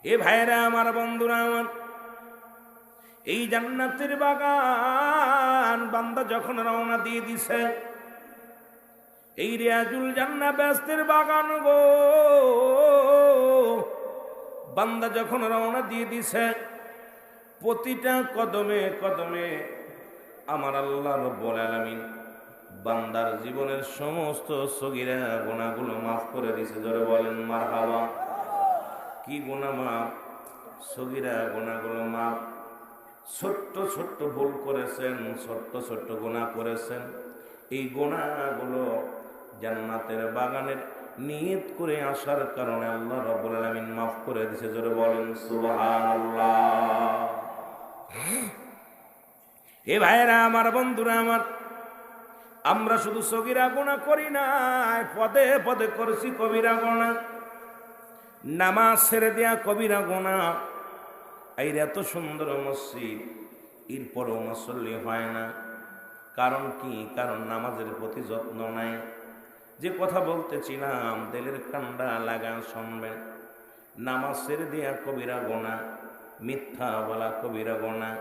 এ ভাইরা আমার, বন্ধুরা আমার, এই জান্নাতের বাগান বান্দা যখন রওনা দিয়ে দিছে, এই রিয়াজুল জান্নাহ বেহেশতের বাগান গো, বান্দা যখন রওনা দিয়ে দিছে, প্রতিটা কদমে কদমে আমার আল্লাহ রব্বুল আলামিন বান্দার জীবনের সমস্ত সগীরা গুনাহগুলো মাফ করে দিছে। জোরে বলেন মারহাবা। কি গুনাহ মাফ? সগীরা গুনাহগুলো মাফ। ছোট্ট ছোট্ট ভুল করেছেন, ছোট্ট ছোট্ট গুনাহ করেছেন, এই গুনাহগুলো জান্নাতের বাগানের নিয়ত করে আসার কারণে আল্লাহ রাব্বুল আলামিন মাফ করে দিয়েছে। জোরে বলেন সুবহানাল্লাহ। এ ভাইরা আমার, বন্ধুরা আমার, আমরা শুধু সগীরা গুনাহ করি না, পদে পদে করছি কবিরা গুনাহ। নামাজ ছেড়ে দেয়া কবিরা গুনাহ। এই এত সুন্দর মসজিদ, এরপরও মুসল্লি হয় না। কারণ কি? কারণ নামাজের প্রতি যত্ন নাই। যে কথা বলতেছিলাম, দিলের কান্ডা লাগা শুনবেন। নামাজ ছেড়ে দেয়া কবিরা গুনাহ, মিথ্যা বলা কবিরা গুনাহ,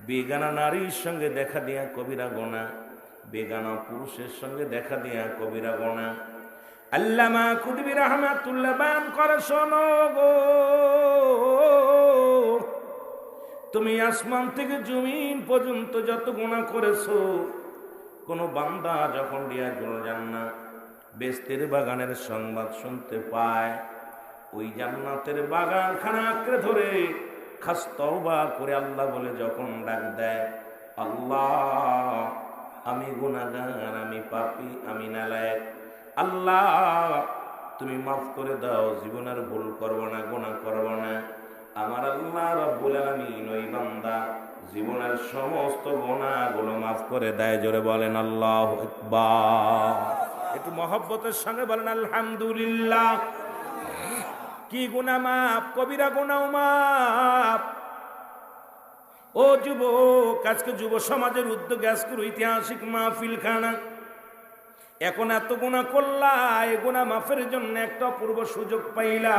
বেগানা নারীর সঙ্গে দেখা দেয়া কবিরা গুনাহ, বেগানা পুরুষের সঙ্গে দেখা দেয়া কবিরা গুনাহ। আল্লামা কুতুবী রাহমাতুল্লাহ বয়ান করে, শোনো গো, তুমি আসমান থেকে জমিন পর্যন্ত যত গুনাহ করেছো, কোন বান্দা যখন রিয়াজুল জান্নাহ বেহেশতের বাগানের সংবাদ শুনতে পায়, ওই জান্নাতের বাগান খানা আঁকড়ে ধরে খাস তওবা করে আল্লাহ বলে যখন ডাক দেয়, আল্লাহ আমি গুনাহগার, আমি পাপী, আমি নালায়েক, আল্লাহ তুমি মাফ করে দাও, জীবনের ভুল করব না, গুনাহ করব না। আমার আল্লাহ রাব্বুল আলামিন ওই বান্দা জীবনের সমস্ত গুনাহগুলো মাফ করে দেয়। জোরে বলেন আল্লাহু আকবার। একটু মহব্বতের সঙ্গে বলেন আলহামদুলিল্লাহ। কি গুনাহ মাফ? কবিরা গুনাহ মাফ। ও যুবক, আজকে যুব সমাজের উদ্যোগে আজকের ঐতিহাসিক মাহফিল খানা। এখন এত গুনাহ করলা, এই গুনাহ মাফের জন্য একটা অপূর্ব সুযোগ পাইলা,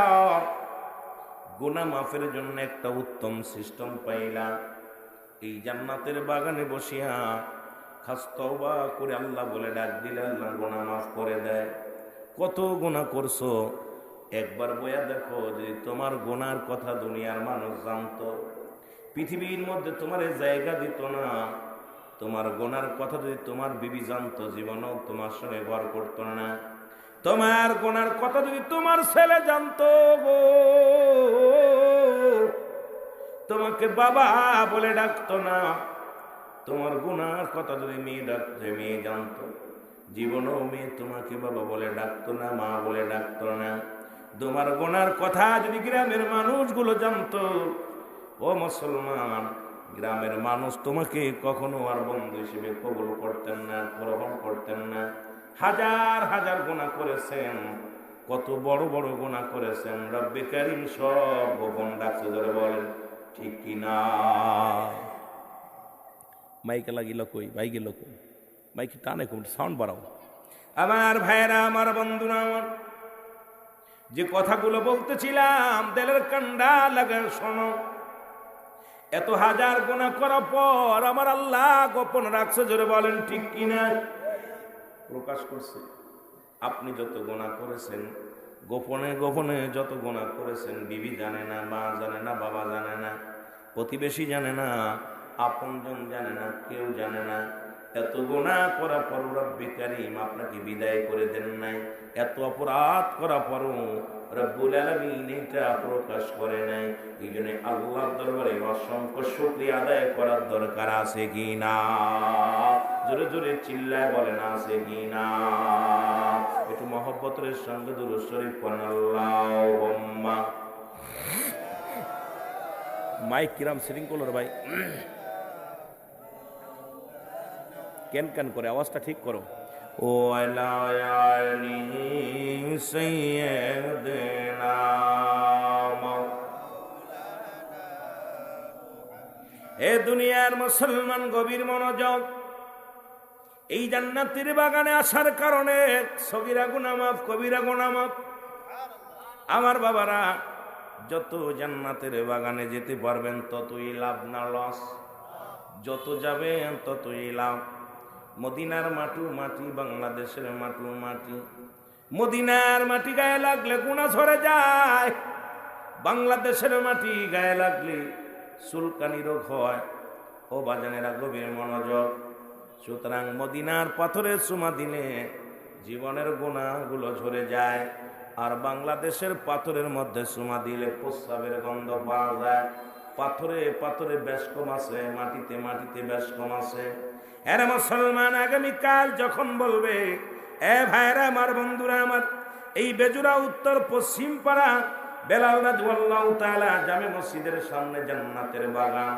গুনাহ মাফের জন্য একটা উত্তম সিস্টেম পাইলা। এই জান্নাতের বাগানে বসিয়া খাস তওবা করে আল্লাহ বলে ডাক দিলে আল্লাহ গুনাহ মাফ করে দেয়। কত গুনাহ করছো একবার বইয়া দেখো, যে তোমার গুনার কথা দুনিয়ার মানুষ জানতো, পৃথিবীর মধ্যে তোমার জায়গা দিত না। তোমার গুনার কথা যদি তোমার বিবি জানতো, জীবনও তোমার সঙ্গে ঘর করতো না। তোমার গুনার কথা যদি তোমার ছেলে জানতো গো, তোমাকে বাবা বলে ডাকতো না। তোমার গুনার কথা যদি মেয়ে জানতো, জীবনও মেয়ে তোমাকে বাবা বলে ডাকতো না, মা বলে ডাকতো না। তোমার গুনার কথা যদি গ্রামের মানুষগুলো জানতো, ও মুসলমান, গ্রামের মানুষ তোমাকে কখনো আর বন্ধু হিসেবে কবুল করতেন না, গ্রহণ করতেন না। হাজার হাজার গুনাহ করেছেন, কত বড় বড় গুনাহ করেছেন, রব্বে কারীম সব গোপন রাখছে। ধরে বলেন ঠিক কিনা? মাইকে লাগিল কই? ভাই গেল কই? মাইকে টানে কই? সাউন্ড বাড়াও। আমার ভাইরা, আমার বন্ধুরা আমার, যে কথাগুলো বলতেছিলাম, দিলের কান্ডা লাগা শোনো। এত হাজার গুনাহ করার পর আমার আল্লাহ গোপন রাখছে। জোরে বলেন ঠিক কিনা? প্রকাশ করছে। আপনি যত গুনাহ করেছেন, গোপনে গোপনে যত গুনাহ করেছেন, বিবি জানে না, মা জানে না, বাবা জানে না, প্রতিবেশী জানে না, আপনজন জানে না, কেউ জানে না। এত গুনাহ করার পর রব্বে কারীম আপনাকে বিদায় করে দেন নাই। এত অপরাধ করার পরও রব্বুল আলামিন এটা প্রকাশ করে নাই। এই জন্য আল্লাহর দরবারে অসংখ্য শুকরিয়া আদায় করার দরকার আছে কি না? জোরে জোরে চিল্লায় বলেন আছে কি না? একটু মহব্বতের সঙ্গে দুরূদ শরীফ পড়েন। আল্লাহুম্মা। মাইক কিরাম সেটিং করলো ভাই, কেন কেন করে আওয়াজটা ঠিক করো। ও আলা আলি সাইয়্যিদিনা, এ দুনিয়ার মুসলমান গভীর মনোযোগ। এই জান্নাতের বাগানে আসার কারণে সগীরা গুনাহ মাফ, কবিরা গুনাহ মাফ। আমার বাবারা, যত জান্নাতের বাগানে যেতে পারবেন ততই লাভ না লস? যত যাবেন ততই লাভ। মদিনার মাটি, বাংলাদেশের মাটি। মদিনার মাটি গায়ে লাগলে গুনাহ ঝরে যায়, বাংলাদেশের মাটি গায়ে লাগলে চুলকানি রোগ হয়। ও বাজানেরা, গভীর মনোযোগ। সুতরাং মদিনার পাথরে চুমা দিলে জীবনের গুনাহগুলো ঝরে যায়, আর বাংলাদেশের পাথরের মধ্যে চুমা দিলে প্রস্রাবের গন্ধ পাওয়া যায়। পাথরে বেশ কম আছে, মাটিতে বেশ কম আছে। এর মুসলমান, আগামীকাল যখন বলবে, এ ভাইরা আমার, বন্ধুরা আমার, এই বেজুরা উত্তর পশ্চিম পাড়া বেলাল রাদিয়াল্লাহু তাআলা জামে মসজিদের সামনে জান্নাতের বাগান,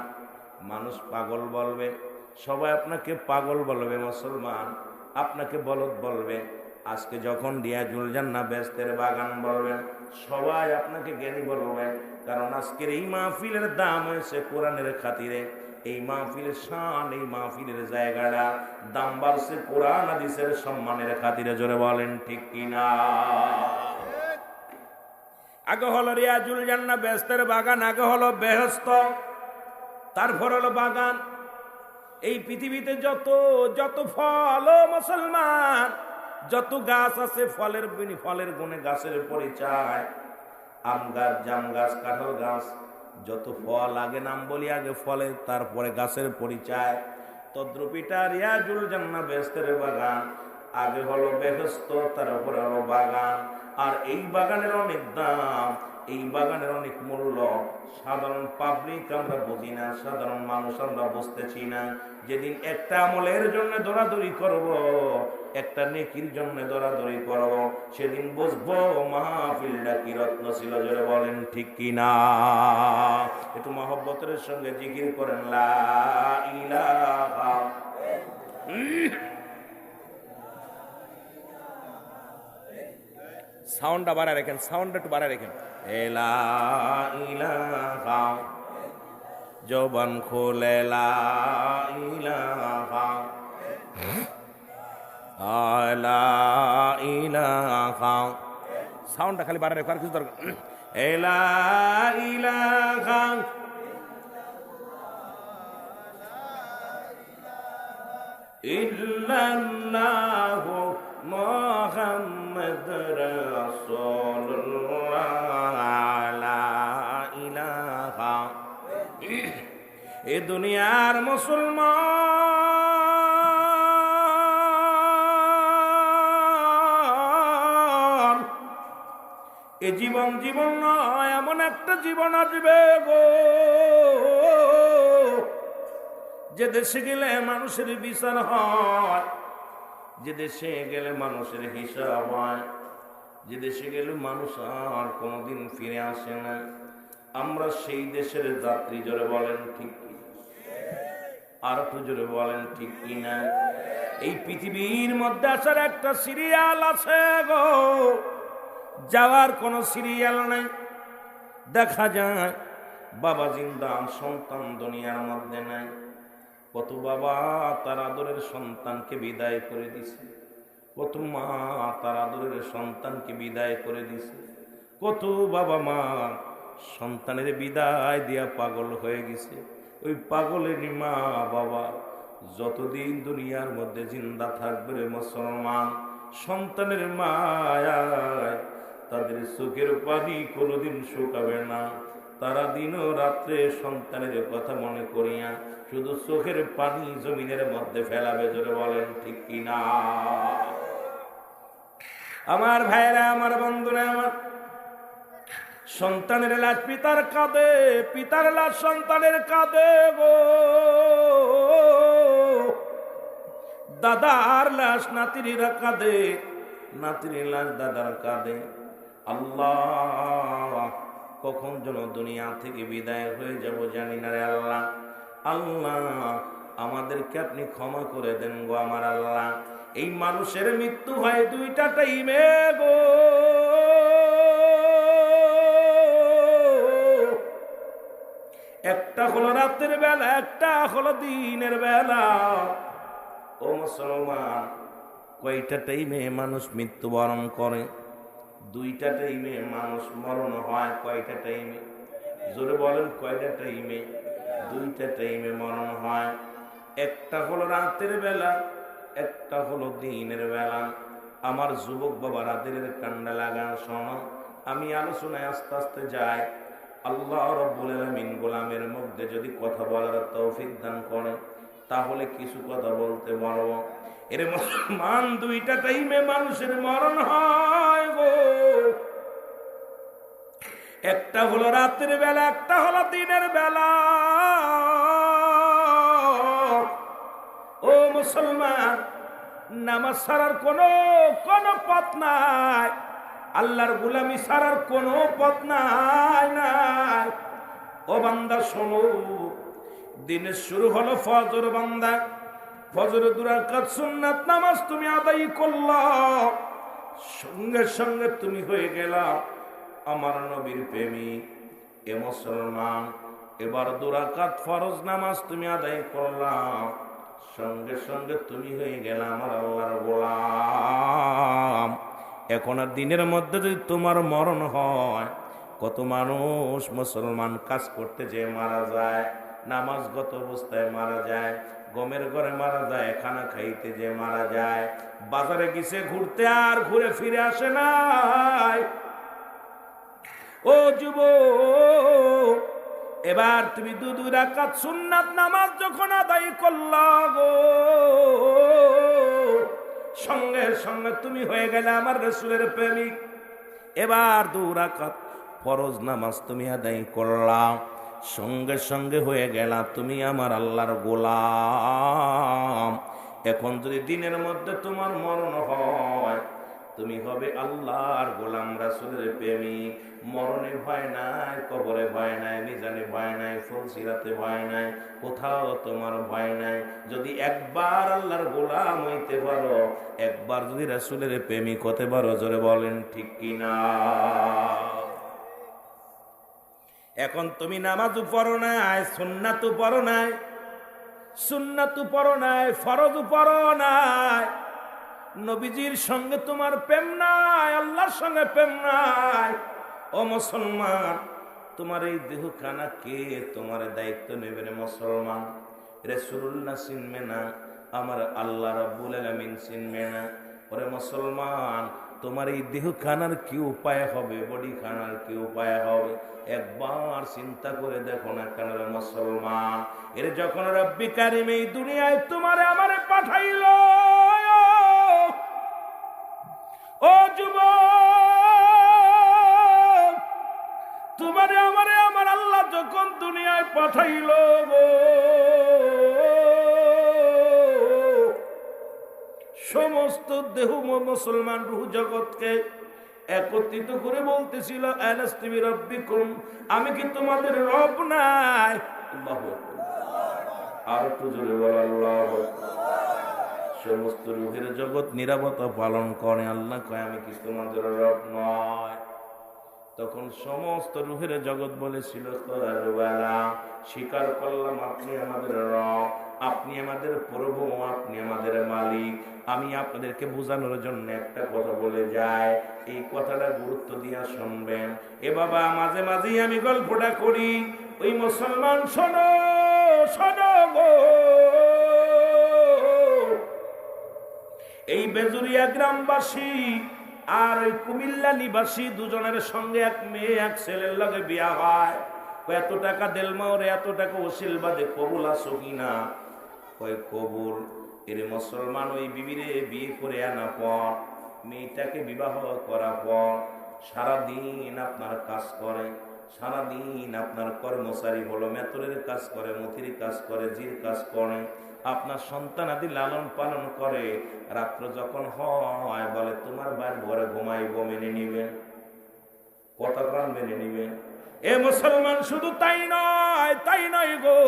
মানুষ পাগল বলবে, সবাই আপনাকে পাগল বলবে, মুসলমান আপনাকে বলদ বলবে। আজকে যখন রিয়াজুল জান্নাহ বেহেশতের বাগান বলবেন, সবাই আপনাকে জ্ঞানী বলবে। কারণ আজকের এই মাহফিলের দাম হয়েছে কোরআনের খাতিরে। এই মাহফিলের শান, এই মাহফিলের জায়গাটা দাম বাড়ছে কোরআন হাদিসের সম্মানের খাতিরে। জোরে বলেন ঠিক কিনা? আগে হলো রিয়াজুল জান্নাহ বেহেশতের বাগান, আগে হলো বেহেশত, তারপর হলো বাগান। এই পৃথিবীতে যত ফল, ও মুসলমান, যত গাছ আছে, ফলের গুণে গাছের পরিচয়। আম গাছ, জাম গাছ, কাঁঠাল গাছ, যত ফল, আগে নাম বলি, আগে ফলের, তারপরে গাছের পরিচয়। তদ্রুপিটা রিয়াজুল জান্নাহ বেহেশতের বাগান, আগে হলো বেহেশত, তারপরে হলো বাগান। আর এই বাগানের অনেক দাম, এই বাগানের অনেক মূল্য। সাধারণ পাবলিক আমরা বুঝি না, সাধারণ মানুষ আমরা বুঝতেছি না। যেদিন একটা আমলের জন্য দৌড়াদৌড়ি করব, একটা নেকির জন্য দৌড়াদৌড়ি করব, সেদিন বুঝবো মাহফিলটা কি রত্ন ছিল। জোরে বলেন ঠিক কিনা? একটু মহব্বতের সঙ্গে জিকির করেন, লা ইলাহা। সাউন্ডটা বাড়ায় রাখেন, সাউন্ডটা একটু বাড়ায় রাখেন। লা ইলাহা, জবান খোলে লা ইলাহা, লা ইলাহা। সাউন্ডটা খালি বাড়ায় রাখো, আর কিছু দরকার। লা ইলাহা ইল্লাল্লাহু মুহাম্মাদ রাসূলুল্লাহ, লা ইলাহা। এ দুনিয়ার মুসলমান, এ জীবন নয়, এমন একটা জীবন আসবে গো, যে দেশে গেলে মানুষের বিচার হয়, যে দেশে গেলে মানুষের হিসাব হয়, যে দেশে গেলে মানুষ আর কোনোদিন ফিরে আসে না। আমরা সেই দেশের যাত্রী। জোরে বলেন ঠিক কি? আর একটু জোরে বলেন ঠিক কিনা? এই পৃথিবীর মধ্যে আসার একটা সিরিয়াল আছে গো, যাওয়ার কোনো সিরিয়াল নাই। দেখা যায় বাবা জিন্দা, সন্তান দুনিয়ার মধ্যে নাই। কত বাবা তার আদরের সন্তানকে বিদায় করে দিছে, কত মা তার আদরের সন্তানকে বিদায় করে দিছে, কত বাবা মা সন্তানের বিদায় দিয়া পাগল হয়ে গেছে। ওই পাগলের মা বাবা যতদিন দুনিয়ার মধ্যে জিন্দা থাকবে রে মুসলমান, সন্তানের মায়ায় তাদের চোখের পানি কোনোদিন শুকাবে না। তারা দিন ও রাত্রে সন্তানের কথা মনে করিয়া শুধু চোখের পানি জমিনের মধ্যে ফেলাবে। জোরে বলেন ঠিক কিনা? আমার ভাইরা, আমার বন্ধুরা, আমার সন্তানের লাশ পিতার কাঁদে, পিতার লাশ সন্তানের কাঁদে গো, দাদার লাশ নাতিরা কাঁদে, নাতির লাশ দাদার কাঁদে। আল্লাহ, কখন যেন দুনিয়া থেকে বিদায় হয়ে যাব জানি না রে আল্লাহ। আল্লাহ, আমাদেরকে আপনি ক্ষমা করে দেন গো আমার আল্লাহ। এই মানুষের মৃত্যু হয় দুইটা টাইমে গো, একটা হলো রাতের বেলা, একটা হলো দিনের বেলা। ও মুসলমান, কয়টা টাইমে মানুষ মৃত্যুবরণ করে? দুইটা টাইমে মানুষ মরণ হয়। কয়টা টাইমে? জোরে বলেন, কয়টা টাইমে? দুইটা টাইমে মরণ হয়। একটা হলো রাতের বেলা, একটা হলো দিনের বেলা। আমার যুবক বাবা, রাতের কান্ডা লাগান, শোনো, আমি আলোচনায় আস্তে আস্তে যাই। আল্লাহ রাব্বুল আলামিন গোলামের মধ্যে যদি কথা বলার তৌফিক দান করে, তাহলে কিছু কথা বলতে পারবো। এর মুসলমান, দুইটা টাইমে মানুষের মরণ হয় গো। একটা হলো রাতের বেলা, একটা হলো দিনের বেলা। ও মুসলমান, নামাজ ছাড়ার কোন পথ নাই, আল্লাহর গোলামি ছাড়ার কোন পথ নাই। ও বান্দা শোনো, দিনের শুরু হলো ফজর। বান্দা, ফজরের 2 রাকাত সুন্নাত নামাজ তুমি আদায় করলা, সঙ্গে সঙ্গে তুমি হয়ে গেলা আমার নবীর প্রেমিক। এ মুসলমান, এবার 2 রাকাত ফরজ নামাজ তুমি আদায় করলা, সঙ্গে সঙ্গে তুমি হয়ে গেলা আমার আল্লাহর গোলাম। এখন আর দিনের মধ্যে যদি তোমার মরণ হয়, কত মানুষ মুসলমান কাজ করতে যে মারা যায়, নামাজগত অবস্থায় মারা যায়, গমের ঘরে মারা যায়, খানা খাইতে যে মারা যায়, বাজারে গেছে ঘুরতে আর ঘুরে ফিরে আসে নাই। ও যুবক, এবার তুমি 2 রাকাত সুন্নাত নামাজ যখন আদায় করলা গো, সঙ্গে সঙ্গে তুমি হয়ে গেলে আমার রাসূলের প্রেমিক। এবার 2 রাকাত ফরজ নামাজ তুমি আদায় করলা, সঙ্গে সঙ্গে হয়ে গেলা তুমি আমার আল্লাহর গোলাম। এখন যদি দিনের মধ্যে তোমার মরণ হয়, তুমি হবে আল্লাহর গোলাম, রাসূলের প্রেমিক। মরণে ভয় নাই, কবরে ভয় নাই, মিজানে ভয় নাই, ফুলসিরাতে ভয় নাই, কোথাও তোমার ভয় নাই। যদি একবার আল্লাহর গোলাম হইতে পারো, একবার যদি রাসূলের প্রেমিক হতে পারো, জোরে বলেন ঠিক কিনা? এখন তুমি নামাজও পড়ো নাই, সুন্নাতও পড়ো নাই, সুন্নাতও পড়ো নাই, ফরজও পড়ো নাই, নবীজির সঙ্গে তোমার প্রেম নাই, আল্লাহর সঙ্গে প্রেম নাই। ও মুসলমান, তোমার এই দেহখানা কে তোমার দায়িত্ব নেবে রে মুসলমান? রাসূলুল্লাহ চিনবে না, আমার আল্লাহ রাব্বুল আলামিন চিনবে না। ওরে মুসলমান, তোমার এই দেহখানার কি উপায় হবে, বডি খানার কি উপায় হবে? একবার চিন্তা করে দেখো না কেন রে মুসলমান? এর যখন রব্বি কারিম এই দুনিয়ায় তোমারে আমারে পাঠাইলো, ও যুবক, তোমারে আমারে আমার আল্লাহ যখন দুনিয়ায় পাঠাইলো গো, সমস্ত দেহ মুসলমান রূহ জগৎকে একত্রিত করে বলতেছিল, আলাস্তু বিরাব্বিকুম, আমি কি তোমাদের রব নাই? আল্লাহু আকবার, আর একটু জোরে বলো আল্লাহু আকবার। সমস্ত রূহের জগৎ নিরাপত্তা পালন করে, আল্লাহ কয় আমি কি তোমাদের রব নয়? তখন সমস্ত রূহের জগৎ বলেছিল, স্বীকার করলাম আপনি আমাদের রব, আপনি আমাদের প্রভু, আপনি আমাদের মালিক। আমি আপনাদেরকে বোঝানোর জন্য একটা কথা বলে যাই, এই কথাটা গুরুত্ব দিয়া শুনবেন। এ বাবা, মাঝে মাঝেই আমি গল্পটা করি। ওই মুসলমান, শোনো শোনো গো, এই বেজুরিয়া গ্রামবাসী আর ওই কুমিল্লা নিবাসী দুজনের সঙ্গে এক মেয়ে এক ছেলের লগে বিয়া হয়। এত টাকা দেলমাওরে, এত টাকা ওসিল বাদে কবুল আছো কিনা? কয় কবুল। এর মুসলমান, ওই বিবিরে বিয়ে করে আনা পর, মেয়েটাকে বিবাহ করার পর সারাদিন আপনার কাজ করে, সারাদিন আপনার কর্মচারী হলো, মেতরের কাজ করে, মথির কাজ করে, জির কাজ করে, আপনার সন্তান আদি লালন পালন করে। রাত্র যখন হয় বলে তোমার বাড়ি ঘরে ঘুমাইব, মেনে নিবেন? কথা প্রাণ মেনে নিবেন? এ মুসলমান, শুধু তাই নয়, তাই নয় গো,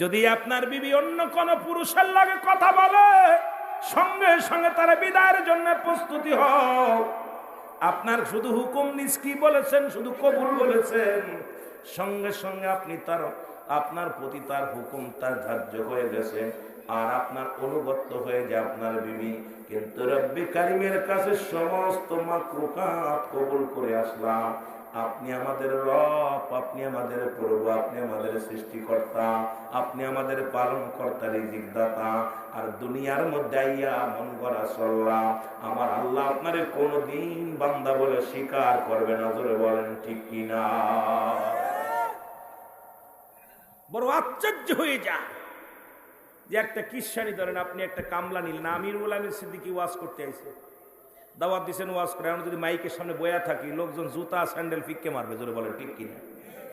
যদি আপনার বিবি অন্য কোন পুরুষের লাগে কথা বলে, সঙ্গে সঙ্গে তারা বিদায়ের জন্য প্রস্তুতি হও। আপনার শুধু হুকুম নিষ্কি বলেছেন, শুধু কবুল বলেছেন, সঙ্গে সঙ্গে আপনি তার আপনার প্রতি তার হুকুম তার ধার্য হয়ে গেছে, আর আপনার অনুগত হয়ে যায় আপনার বিবি। কিন্তু রব্বি কারিমের কাছে সমস্ত মাকলুকাত কবুল করে আসলাম। আপনি আমাদের রব, আপনি আমাদের প্রভু, আপনি আমাদের সৃষ্টিকর্তা, আপনি আমাদের পালনকর্তা, রিজিক দাতা। আর দুনিয়ার মধ্যে আইয়া মন গড়া চললাম। আমার আল্লাহ আপনারে কোনদিন বান্দা বলে স্বীকার করবে না। জোরে বলেন ঠিক কিনা? বড় আশ্চর্য হয়ে যায় যে একটা কিসানি ধরেন, আপনি একটা কামলা নিলেন, আমিরুল আমির সিদ্দিকী ওয়াজ করতে আইছে, দাওয়াত দিচ্ছেন, ওয়াজ করে। আমরা যদি মাইকের সামনে বয়া থাকি, লোকজন জুতা স্যান্ডেল ফিক্কে মারবে। জোরে বলেন ঠিক কিনা?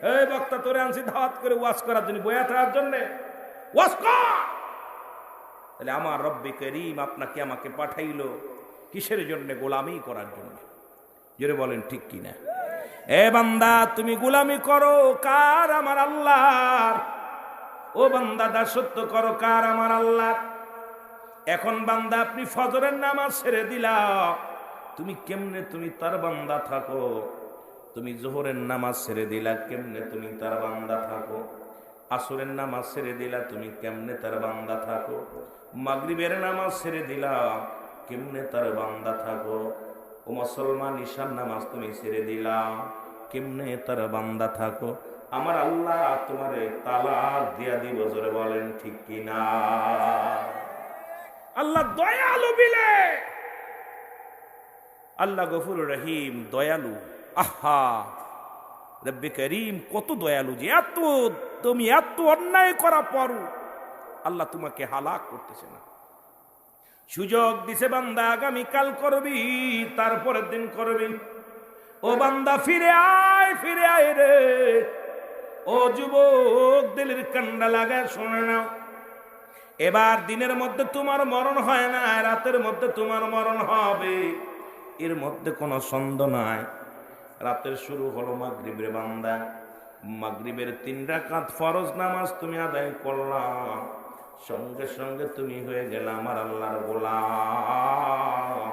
এই বক্তা, তোরে আনছি দাওয়াত করে ওয়াজ করার জন্য, বয়া থাকার জন্য ওয়াজ কর। তাহলে আমার রব্বে করিম আপনাকে আমাকে পাঠাইলো কিসের জন্য? গোলামি করার জন্য। জোরে বলেন ঠিক কিনা? এ বান্দা, তুমি গোলামি করো কার? আমার আল্লাহর। ও বান্দা, দাসত্ব করো কার? আমার আল্লাহ। এখন বান্দা, আপনি ফজরের নামাজ ছেড়ে দিলা, তুমি কেমনে তুমি তার বান্দা থাকো? তুমি জোহরের নামাজ ছেড়ে দিলা, কেমনে তুমি তার বান্দা থাকো? আসরের নামাজ ছেড়ে দিলা, তুমি কেমনে তার বান্দা থাকো? মাগরিবের নামাজ ছেড়ে দিলা, কেমনে তার বান্দা থাকো? ও মুসলমান, ঈশার নামাজ তুমি ছেড়ে দিলা, কেমনে তার বান্দা থাকো? আমার আল্লাহ তোমারে তালাক দিয়া দিব। জোরে বলেন ঠিক কিনা? আল্লাহ দয়ালু বিলে, আল্লাহ গফুর রহিম, দয়ালু। আহা, রব্বে করিম কত দয়ালু যে এত তুমি এত অন্যায় করা পরও আল্লাহ তোমাকে হালাক করতেছে না। সুযোগ দিছে বান্দা, আগামীকাল করবি, তারপরের দিন করবি। ও বান্দা, ফিরে আয় রে। ও যুবক, দিলের কান্ডা লাগায় শোনে নাও। এবার দিনের মধ্যে তোমার মরণ হয় না, রাতের মধ্যে তোমার মরণ হবে, এর মধ্যে কোনো সন্দেহ নাই। রাতের শুরু হলো মাগরিবের বান্দা, মাগরিবের 3 রাকাত ফরজ নামাজ তুমি আদায় করলাম, সঙ্গে সঙ্গে তুমি হয়ে গেলে আমার আল্লাহর গোলাম।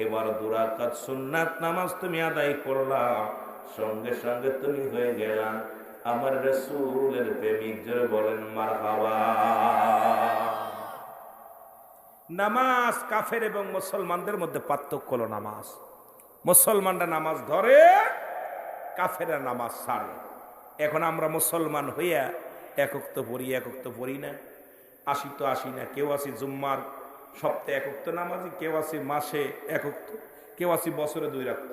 এবার 2 রাকাত সুন্নাত নামাজ তুমি আদায় করলাম, সঙ্গে সঙ্গে তুমি হয়ে গেলা আমার রাসূলের প্রেমিক। জোরে বলেন মারহাবা। নামাজ কাফের এবং মুসলমানদের মধ্যে পার্থক্য হলো নামাজ। মুসলমানরা নামাজ ধরে, কাফেররা নামাজ ছাড়ে। এখন আমরা মুসলমান হইয়া একক তো পড়ি না, আসি তো আসি না। কেউ আসি জুম্মার সপ্তাহে একক তো নামাজি, কেউ আসি মাসে একক তো, কেউ আসি বছরে 2 রাকাত,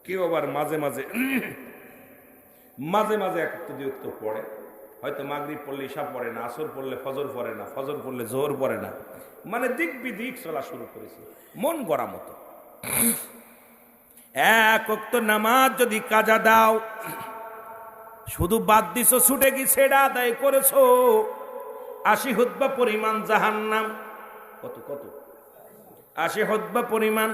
কেউ আবার মাঝে মাঝে একক তো 2 রাকাত পড়ে। হয়তো মাগরিব পড়লে ঈশা পড়ে না, আসর পড়লে ফজর পড়ে না, ফজর পড়লে জোহর পড়ে না। মানে দিক বিদিক চলা শুরু করেছে মন গড়া মতো। এক ওয়াক্ত নামাজ যদি কাজা দাও, শুধু বাদ দিছো, ছুটে গিয়ে সেটা আদায় করেছো, 80 হুতবা পরিমাণ জাহান্নাম। কত 80 হুতবা পরিমাণ,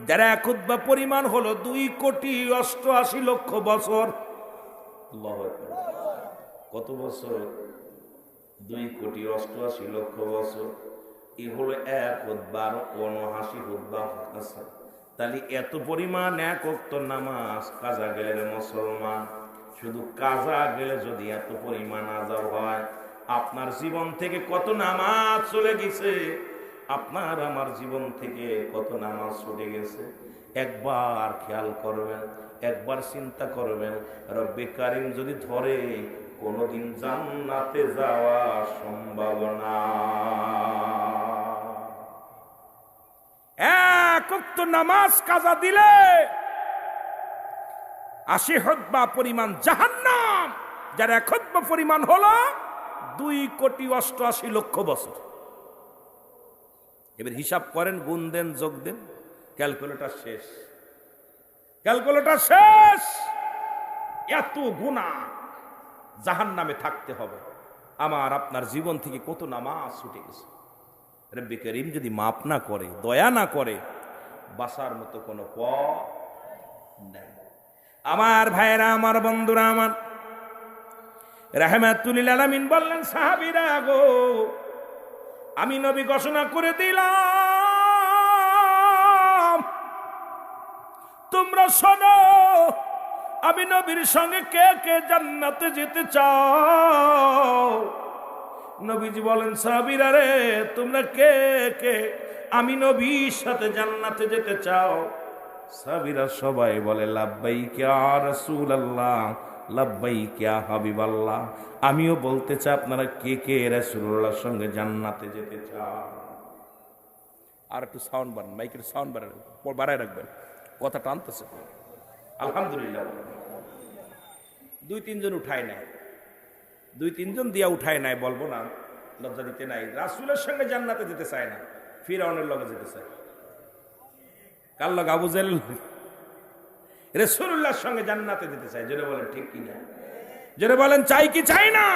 যারা 1 হুতবা পরিমাণ হলো 2,88,00,000 বছর। আল্লাহু আকবার। কত বছর? 2,88,00,000 বছর। এ হলো 1 হুতবা, 79 হুতবা আছে। তাহলে এত পরিমাণ 1 ওয়াক্ত নামাজ কাজা গেলে মুসলমান, শুধু কাজা গেলে যদি এত পরিমাণ আযাব হয়, আপনার জীবন থেকে কত নামাজ চলে গেছে, আপনার আমার জীবন থেকে কত নামাজ ছুটে গেছে। একবার খেয়াল করবেন, একবার চিন্তা করবেন, রব্বে কারিম যদি ধরে, কোনদিন জান্নাতে যাওয়া সম্ভব না। 1 ওয়াক্ত নামাজ কাজা দিলে 80 হুতবা পরিমাণ জাহান্নাম, যার 1 হুতবা পরিমাণ হলো 2,88,00,000 বছর। এবার হিসাব করেন, গুণ দেন, যোগ দেন, ক্যালকুলেটর শেষ। এত গুনাহ জাহান্নামে থাকতে হবে। আমার আপনার জীবন থেকে কত নামাজ ছুটে গেছে। রব্বে করিম যদি মাপ না করে, দয়া না করে, বাঁচার মতো কোনো পথ নেই। আমার ভাইরা, আমার বন্ধুরা, আমার রাহমাতুল লিল আলামিন বললেন, সাহাবীরা গো, আমি নবী ঘোষণা করে দিলাম, তোমরা শোনো, আমি নবীর সঙ্গে কে কে জান্নাতে যেতে চাও? নবীজি বলেন সাহাবীরা রে তোমরা কে কে আমি নবীর সাথে জান্নাতে যেতে চাও? সাহাবীরা সবাই বলে লাব্বাইক ইয়া রাসূলুল্লাহ, লাব্বাইক ইয়া হাবিবাল্লাহ। আমিও বলতে চাই আপনারা কে কে রাসূলুল্লাহর সঙ্গে জান্নাতে যেতে চান? আর একটু সাউন্ড বাড়ান, মাইকের সাউন্ড বাড়ায় রাখবেন, কথা টানতেছে। আলহামদুলিল্লাহ। 2-3 জন উঠায় নাই, 2-3 জন দিয়া উঠায় নাই, বলবো না, লজ্জা দিতে নাই। রাসূলের সঙ্গে জান্নাতে যেতে চায় না, ফিরআউনের লগে যেতে চায়। কার লগে? আবু জেহেল। রাসূলুল্লাহর সঙ্গে জান্নাতে যেতে চায়। জোরে বলেন ঠিক কিনা? জোরে বলেন চাই কি চাই না?